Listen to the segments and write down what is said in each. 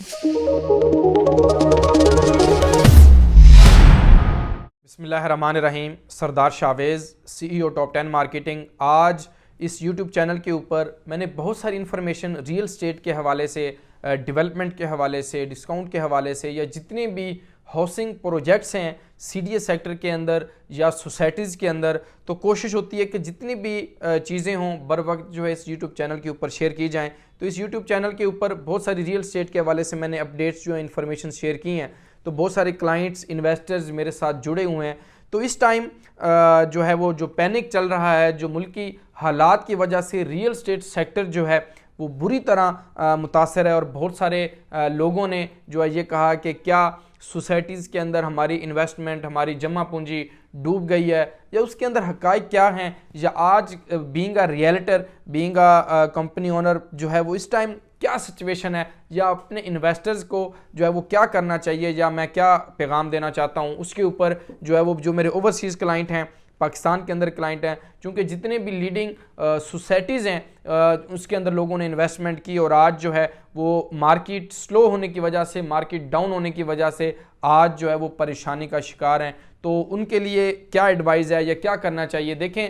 बिस्मिल्लाहिर्रहमानिर्रहीम। सरदार Chavez, CEO top 10 marketing. आज इस YouTube चैनल के ऊपर मैंने बहुत सारी इन्फॉर्मेशन रियल स्टेट के हवाले से, डेवलपमेंट के हवाले से, डिस्काउंट के हवाले से, या जितने भी हाउसिंग प्रोजेक्ट्स हैं CDA सेक्टर के अंदर या सोसाइटीज़ के अंदर, तो कोशिश होती है कि जितनी भी चीज़ें हों बर वक्त जो है इस YouTube चैनल के ऊपर शेयर की जाएँ। तो इस YouTube चैनल के ऊपर बहुत सारी रियल स्टेट के हवाले से मैंने अपडेट्स जो है इन्फॉर्मेशन शेयर की हैं। तो बहुत सारे क्लाइंट्स, इन्वेस्टर्स मेरे साथ जुड़े हुए हैं। तो इस टाइम जो है वो जो पैनिक चल रहा है, जो मुल्की हालात की वजह से रियल स्टेट सेक्टर जो है वो बुरी तरह मुतासर है, और बहुत सारे लोगों ने जो है ये कहा कि क्या सोसाइटीज़ के अंदर हमारी इन्वेस्टमेंट, हमारी जमा पूंजी डूब गई है, या उसके अंदर हक़ाइक़ क्या हैं, या आज being a realtor, being a company owner जो है वो इस टाइम क्या सिचुएशन है, या अपने इन्वेस्टर्स को जो है वो क्या करना चाहिए, या मैं क्या पैगाम देना चाहता हूँ। उसके ऊपर जो है वो जो मेरे ओवरसीज़ क्लाइंट हैं, पाकिस्तान के अंदर क्लाइंट हैं, चूँकि जितने भी लीडिंग सोसाइटीज़ हैं उसके अंदर लोगों ने इन्वेस्टमेंट की, और आज जो है वो मार्केट स्लो होने की वजह से, मार्केट डाउन होने की वजह से आज जो है वो परेशानी का शिकार हैं। तो उनके लिए क्या एडवाइस है या क्या करना चाहिए। देखें,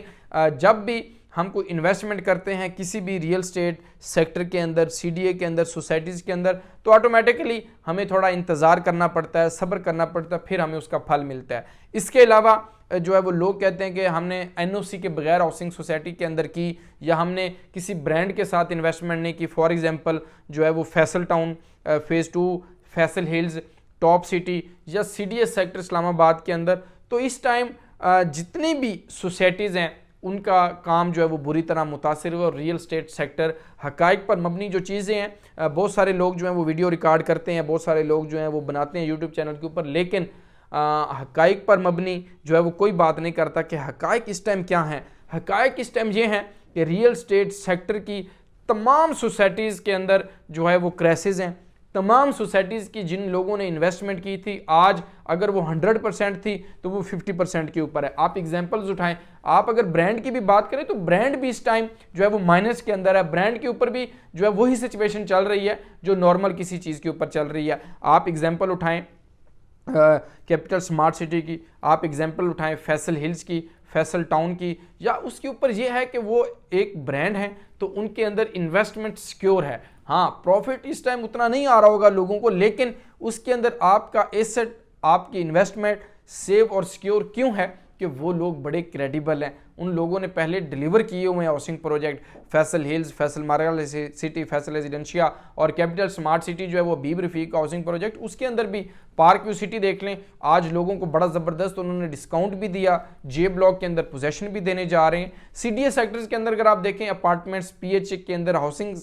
जब भी हम कोई इन्वेस्टमेंट करते हैं किसी भी रियल स्टेट सेक्टर के अंदर, CDA के अंदर, सोसाइटीज़ के अंदर, तो ऑटोमेटिकली हमें थोड़ा इंतज़ार करना पड़ता है, सब्र करना पड़ता है, फिर हमें उसका फल मिलता है। इसके अलावा जो है वो लोग कहते हैं कि हमने NOC के बगैर हाउसिंग सोसाइटी के अंदर की, या हमने किसी ब्रांड के साथ इन्वेस्टमेंट नहीं की। फॉर एग्जांपल जो है वो Faisal town, phase 2, Faisal hills, top city, या CDA सेक्टर इस्लामाबाद के अंदर। तो इस टाइम जितनी भी सोसाइटीज़ हैं उनका काम जो है वो बुरी तरह मुतासिर हुआ। और रियल स्टेट सेक्टर हक़ाइक़ पर मबनी जो चीज़ें हैं, बहुत सारे लोग जो हैं वो वीडियो रिकॉर्ड करते हैं, बहुत सारे लोग जो हैं वो बनाते हैं यूट्यूब चैनल के ऊपर, लेकिन हक़ाइक़ पर मबनी जो है वो कोई बात नहीं करता कि हक़ाइक़ इस टाइम क्या हैं। हक़ाइक़ इस टाइम ये हैं कि रियल स्टेट सेक्टर की तमाम सोसाइटीज़ के अंदर जो है वो क्राइसिस हैं। तमाम सोसाइटीज़ की जिन लोगों ने इन्वेस्टमेंट की थी, आज अगर वो 100% थी तो वो 50% के ऊपर है। आप एग्जांपल्स उठाएं, आप अगर ब्रांड की भी बात करें तो ब्रांड भी इस टाइम जो है वो माइनस के अंदर है। ब्रांड के ऊपर भी जो है वही सिचुएशन चल रही है जो नॉर्मल किसी चीज़ के ऊपर चल रही है। आप एग्जांपल उठाएं कैपिटल स्मार्ट सिटी की, आप एग्जांपल उठाएं फैसल हिल्स की, फैसल टाउन की, या उसके ऊपर ये है कि वो एक ब्रांड है तो उनके अंदर इन्वेस्टमेंट सिक्योर है। हाँ, प्रॉफिट इस टाइम उतना नहीं आ रहा होगा लोगों को, लेकिन उसके अंदर आपका एसेट, आपकी इन्वेस्टमेंट सेव और सिक्योर क्यों है कि वो लोग बड़े क्रेडिबल हैं। उन लोगों ने पहले डिलीवर किए हुए हैं housing project, Faisal hills, Faisal Margalla city, Faisal residencia, और कैपिटल स्मार्ट सिटी जो है वो हबीब रफ़ीक का हाउसिंग प्रोजेक्ट, उसके अंदर भी पार्क व्यू सिटी देख लें। आज लोगों को बड़ा ज़बरदस्त उन्होंने डिस्काउंट भी दिया, J ब्लॉक के अंदर पोजेशन भी देने जा रहे हैं। CDA सेक्टर्स के अंदर अगर आप देखें, अपार्टमेंट्स PH के अंदर, हाउसिंग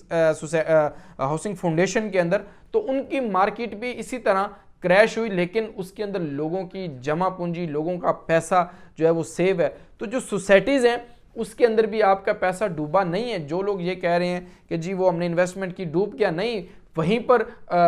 फाउंडेशन के अंदर, तो उनकी मार्केट भी इसी तरह क्रैश हुई, लेकिन उसके अंदर लोगों की जमा पूंजी, लोगों का पैसा जो है वो सेव है। तो जो सोसाइटीज़ हैं उसके अंदर भी आपका पैसा डूबा नहीं है। जो लोग ये कह रहे हैं कि जी वो हमने इन्वेस्टमेंट की, डूब गया, नहीं, वहीं पर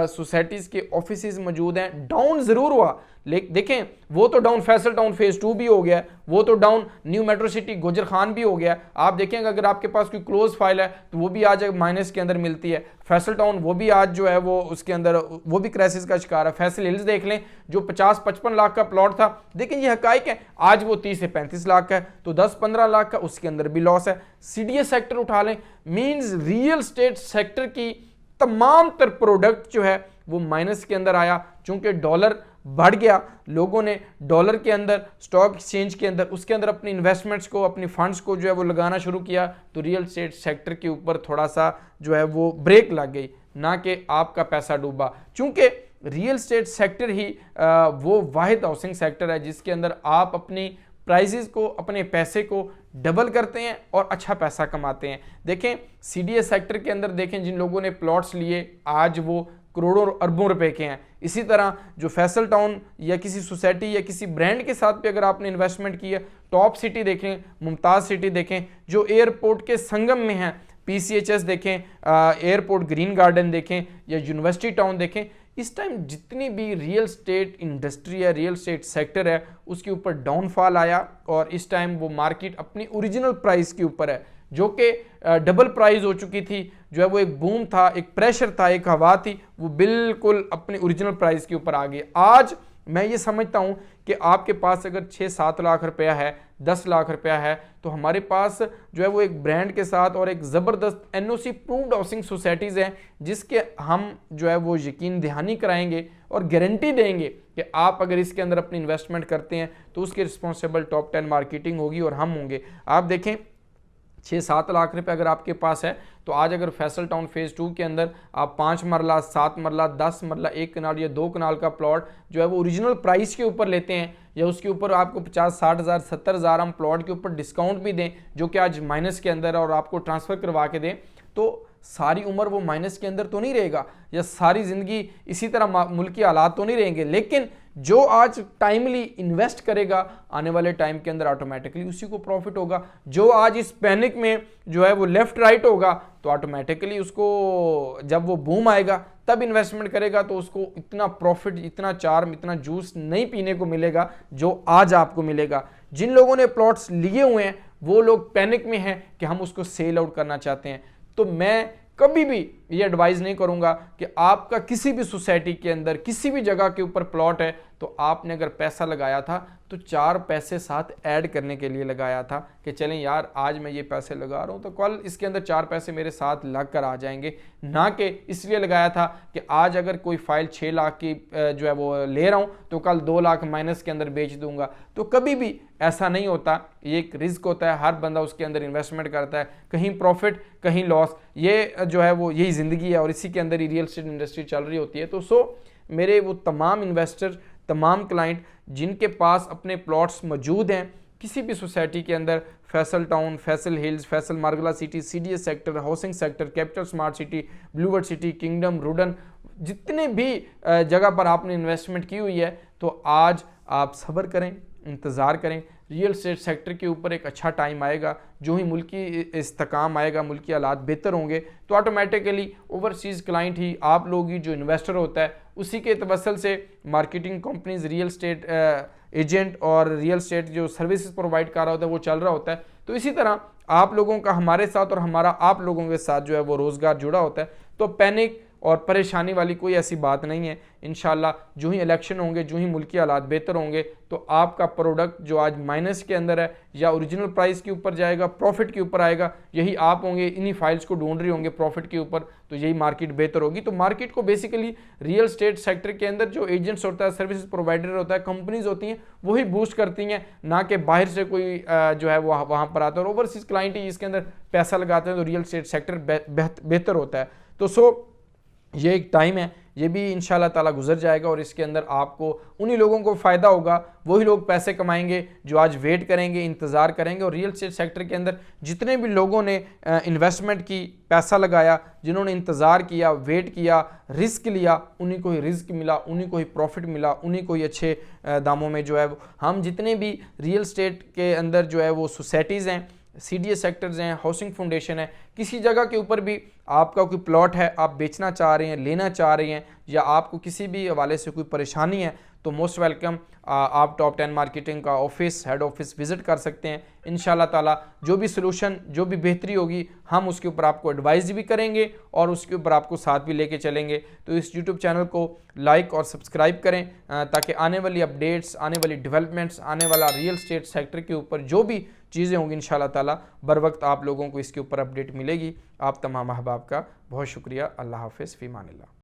सोसाइटीज़ के ऑफिसेज मौजूद हैं। डाउन ज़रूर हुआ, लेकिन देखें वो तो डाउन फैसल टाउन फेज़ 2 भी हो गया, वो तो down new metro city Gujar Khan भी हो गया। आप देखेंगे अगर आपके पास कोई क्लोज फाइल है तो वो भी आज माइनस के अंदर मिलती है। फैसल टाउन वो भी आज जो है वो उसके अंदर वो भी क्राइसिस का शिकार है। फैसल हिल्स देख लें, जो 50-55 लाख का प्लॉट था, देखें ये हक़ाइक़ है, आज वो 30 से 35 लाख का है, तो 10-15 लाख का उसके अंदर भी लॉस है। CDA सेक्टर उठा लें, मीन्स रियल स्टेट सेक्टर की तमाम तर प्रोडक्ट जो है वो माइनस के अंदर आया। चूंकि डॉलर बढ़ गया, लोगों ने डॉलर के अंदर, स्टॉक एक्सचेंज के अंदर, उसके अंदर अपनी इन्वेस्टमेंट्स को, अपनी फंड्स को जो है वो लगाना शुरू किया, तो रियल स्टेट सेक्टर के ऊपर थोड़ा सा जो है वो ब्रेक लग गई, ना कि आपका पैसा डूबा। चूंकि रियल स्टेट सेक्टर ही वो वाहिद हाउसिंग सेक्टर है जिसके अंदर आप अपनी प्राइजेस को, अपने पैसे को डबल करते हैं और अच्छा पैसा कमाते हैं। देखें CDA सेक्टर के अंदर देखें, जिन लोगों ने प्लॉट्स लिए आज वो करोड़ों अरबों रुपए के हैं। इसी तरह जो फैसल टाउन या किसी सोसाइटी या किसी ब्रांड के साथ भी अगर आपने इन्वेस्टमेंट की है, टॉप सिटी देखें, मुमताज़ सिटी देखें, जो एयरपोर्ट के संगम में हैं, PCHS देखें, एयरपोर्ट ग्रीन गार्डन देखें, या यूनिवर्सिटी टाउन देखें। इस टाइम जितनी भी रियल स्टेट इंडस्ट्री है, रियल स्टेट सेक्टर है, उसके ऊपर डाउनफॉल आया, और इस टाइम वो मार्केट अपनी ओरिजिनल प्राइस के ऊपर है, जो कि डबल प्राइस हो चुकी थी जो है वो एक बूम था, एक प्रेशर था, एक हवा थी, वो बिल्कुल अपनी ओरिजिनल प्राइस के ऊपर आ गई। आज मैं ये समझता हूँ कि आपके पास अगर 6-7 लाख रुपया है, 10 लाख रुपया है, तो हमारे पास जो है वो एक ब्रांड के साथ और एक ज़बरदस्त एनओसी प्रूव्ड हाउसिंग सोसाइटीज़ हैं, जिसके हम जो है वो यकीन दहानी कराएंगे और गारंटी देंगे कि आप अगर इसके अंदर अपनी इन्वेस्टमेंट करते हैं तो उसके रिस्पॉन्सिबल टॉप 10 मार्केटिंग होगी और हम होंगे। आप देखें 6-7 लाख रुपए अगर आपके पास है तो आज अगर फैसल टाउन फेज़ 2 के अंदर आप 5 मरला, 7 मरला, 10 मरला, 1 कनाल या 2 कनाल का प्लॉट जो है वो ओरिजिनल प्राइस के ऊपर लेते हैं, या उसके ऊपर आपको 50-60 हज़ार 70 हज़ार हम प्लॉट के ऊपर डिस्काउंट भी दें जो कि आज माइनस के अंदर है, और आपको ट्रांसफ़र करवा के दें, तो सारी उम्र वो माइनस के अंदर तो नहीं रहेगा, या सारी ज़िंदगी इसी तरह मुल्क की हालात तो नहीं रहेंगे। लेकिन जो आज टाइमली इन्वेस्ट करेगा आने वाले टाइम के अंदर ऑटोमेटिकली उसी को प्रॉफिट होगा। जो आज इस पैनिक में जो है वो लेफ्ट राइट होगा तो ऑटोमेटिकली उसको जब वो बूम आएगा तब इन्वेस्टमेंट करेगा तो उसको इतना प्रॉफिट, इतना चार्म, इतना जूस नहीं पीने को मिलेगा जो आज आपको मिलेगा। जिन लोगों ने प्लॉट्स लिए हुए हैं वो लोग पैनिक में हैं कि हम उसको सेल आउट करना चाहते हैं। तो मैं कभी भी ये एडवाइस नहीं करूंगा कि आपका किसी भी सोसाइटी के अंदर किसी भी जगह के ऊपर प्लॉट है तो आपने अगर पैसा लगाया था तो 4 पैसे साथ ऐड करने के लिए लगाया था कि चलें यार आज मैं ये पैसे लगा रहा हूँ तो कल इसके अंदर 4 पैसे मेरे साथ लग कर आ जाएंगे, ना कि इसलिए लगाया था कि आज अगर कोई फाइल 6 लाख की जो है वो ले रहा हूँ तो कल 2 लाख माइनस के अंदर बेच दूंगा। तो कभी भी ऐसा नहीं होता, ये एक रिस्क होता है, हर बंदा उसके अंदर इन्वेस्टमेंट करता है, कहीं प्रॉफिट कहीं लॉस, ये जो है वो यही ज़िंदगी है और इसी के अंदर ही रियल एस्टेट इंडस्ट्री चल रही होती है। तो मेरे वो तमाम इन्वेस्टर, तमाम क्लाइंट जिनके पास अपने प्लॉट्स मौजूद हैं किसी भी सोसाइटी के अंदर, Faisal town, Faisal hills, Faisal Margalla city, CDS sector, housing sector, capital smart city, blue world city, kingdom, रूडन, जितने भी जगह पर आपने इन्वेस्टमेंट की हुई है, तो आज आप सब्र करें, इंतज़ार करें। रियल एस्टेट सेक्टर के ऊपर एक अच्छा टाइम आएगा, जो ही मुल्क की इस्तेकाम आएगा, मुल्क की हालात बेहतर होंगे तो ऑटोमेटिकली ओवरसीज़ क्लाइंट ही, आप लोग ही, जो इन्वेस्टर होता है उसी के तवसल से marketing companies, real estate agent और रियल एस्टेट जो सर्विसेज प्रोवाइड कर रहा होता है वो चल रहा होता है। तो इसी तरह आप लोगों का हमारे साथ और हमारा आप लोगों के साथ जो है वो रोज़गार जुड़ा होता है। तो पैनिक और परेशानी वाली कोई ऐसी बात नहीं है। इंशाल्लाह जो ही इलेक्शन होंगे, जो ही मुल्की हालात बेहतर होंगे तो आपका प्रोडक्ट जो आज माइनस के अंदर है या ओरिजिनल प्राइस के ऊपर जाएगा, प्रॉफिट के ऊपर आएगा, यही आप होंगे, इन्हीं फाइल्स को ढूंढ रहे होंगे प्रॉफिट के ऊपर, तो यही मार्केट बेहतर होगी। तो मार्केट को बेसिकली रियल एस्टेट सेक्टर के अंदर जो एजेंट्स होता है, सर्विसेज प्रोवाइडर होता है, कंपनीज होती हैं, वही बूस्ट करती हैं, ना कि बाहर से कोई जो है वो वहाँ पर आता है। और ओवरसीज क्लाइंट ही इसके अंदर पैसा लगाते हैं तो रियल एस्टेट सेक्टर बेहतर होता है। तो ये एक टाइम है, ये भी इंशाल्लाह ताला गुजर जाएगा और इसके अंदर आपको उन्हीं लोगों को फ़ायदा होगा, वही लोग पैसे कमाएंगे जो आज वेट करेंगे, इंतज़ार करेंगे। और रियल एस्टेट सेक्टर के अंदर जितने भी लोगों ने इन्वेस्टमेंट की, पैसा लगाया, जिन्होंने इंतज़ार किया, वेट किया, रिस्क लिया, उन्हीं को ही रिस्क मिला, उन्हीं को ही प्रॉफिट मिला, उन्हीं को ही अच्छे दामों में जो है हम जितने भी रियल एस्टेट के अंदर जो है वो सोसाइटीज़ हैं, CDS सेक्टर्स हैं, हाउसिंग फाउंडेशन है, किसी जगह के ऊपर भी आपका कोई प्लॉट है, आप बेचना चाह रहे हैं, लेना चाह रहे हैं, या आपको किसी भी हवाले से कोई परेशानी है तो मोस्ट वेलकम, आप टॉप 10 मार्केटिंग का ऑफिस, हेड ऑफिस विजिट कर सकते हैं। इंशाल्लाह ताला जो भी सलूशन, जो भी बेहतरी होगी हम उसके ऊपर आपको एडवाइस भी करेंगे और उसके ऊपर आपको साथ भी लेके चलेंगे। तो इस यूट्यूब चैनल को लाइक और सब्सक्राइब करें ताकि आने वाली अपडेट्स, आने वाली डेवलपमेंट्स, आने वाला रियल एस्टेट सेक्टर के ऊपर जो भी चीज़ें होंगी इंशाल्लाह ताला बर वक्त आप लोगों को इसके ऊपर अपडेट मिलेगी। आप तमाम अहबाब का बहुत शुक्रिया। अल्लाह हाफ़िज़, फ़ी अमानिल्लाह।